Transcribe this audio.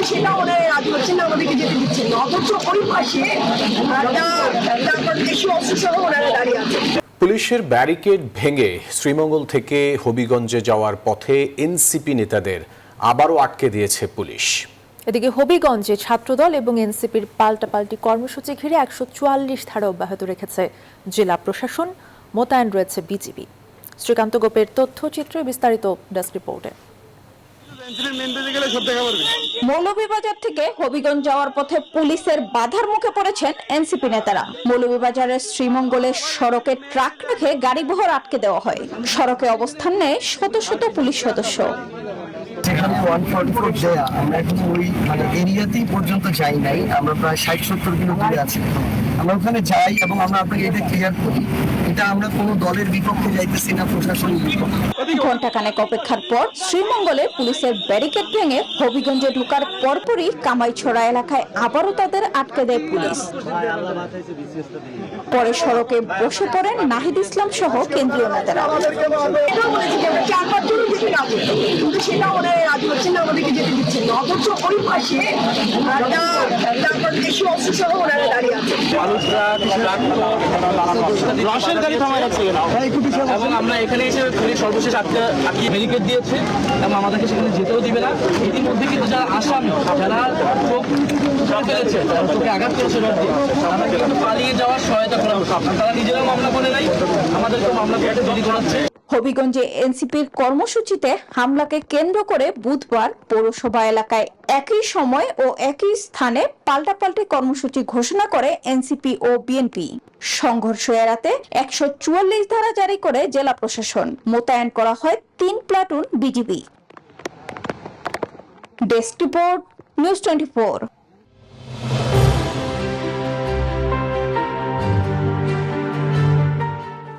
কিন্তু সেটা ওনারা রাজি হচ্ছেন না, আমাদেরকে যেতে দিচ্ছেন না। অথচ ওই পাশে তারপর দেশীয় অস্ত্র সহ ওনারা দাঁড়িয়ে আছেন। পুলিশের ব্যারিকেড ভেঙে শ্রীমঙ্গল থেকে হবিগঞ্জে যাওয়ার পথে এনসিপি নেতাদের আবারও আটকে দিয়েছে পুলিশ। এদিকে হবিগঞ্জে ছাত্রদল এবং এনসিপির পাল্টাপাল্টি কর্মসূচি ঘিরে ১৪৪ ধারা অব্যাহত রেখেছে জেলা প্রশাসন, মোতায়েন রয়েছে বিজিবি। শ্রীকান্ত গোপের তথ্যচিত্রে বিস্তারিত ডেস্ক রিপোর্টে। মৌলভীবাজার থেকে হবিগঞ্জ যাওয়ার পথে পুলিশের বাধার মুখে পড়েছেন এনসিপি নেতারা। মৌলভীবাজারের শ্রীমঙ্গলের সড়কে ট্রাক রেখে গাড়িবহর আটকে দেওয়া হয়। সড়কে অবস্থান নেয় শত শত পুলিশ সদস্য। যেখানে 144 দেয়া, আমরা এখন ওই এরিয়াতেই পর্যন্ত যাই নাই। আমরা প্রায় 60-70 কিলো দূরে আছি। আমরা ওখানে যাই এবং আমরা আপনাকে এটা ক্লিয়ার করি, এটা আমরা কোনো দলের বিপক্ষে যাইতেছি না, প্রশাসনের বিপক্ষে। ঘণ্টাখানেক অপেক্ষার পর শ্রীমঙ্গলে পুলিশের ব্যারিকেড ভেঙে হবিগঞ্জে ঢোকার পরপরই কামাইছড়া এলাকায় আবারও তাদের আটকে দেয় পুলিশ। পরে সড়কে বসে পড়েন নাহিদ ইসলাম সহ কেন্দ্রীয় নেতারা। কিন্তু সেটা ওনারা রাজি হচ্ছেন না, আমাদেরকে যেতে দিচ্ছেন না। অথচ ওই পাশে তারপর দেশীয় অস্ত্র সহ ওনারা দাঁড়িয়ে আছেন। রসের গাড়ি থামায় রাখছে এবং আমরা এখানে এসে সর্বশেষ আটকে ব্যারিকেড দিয়েছে এবং আমাদেরকে সেখানে যেতেও দিবে না। ইতিমধ্যে কিন্তু যারা আসামি, যারা চোখ ফেলেছে, চোখে আঘাত করেছে রড দিয়ে, তাদেরকে কিন্তু পালিয়ে যাওয়ার সহায়তা করা হচ্ছে। তারা নিজেরাও মামলা করে নাই, আমাদেরকেও মামলা করতে দেরি করাচ্ছে। হবিগঞ্জে এনসিপির কর্মসূচিতে হামলাকে কেন্দ্র করে বুধবার পৌরসভা এলাকায় একই সময় ও একই স্থানে পাল্টাপাল্টি কর্মসূচি ঘোষণা করে এনসিপি ও বিএনপি। সংঘর্ষ এড়াতে ১৪৪ ধারা জারি করে জেলা প্রশাসন, মোতায়েন করা হয় ৩ platoon BGB. Desk report, news 24।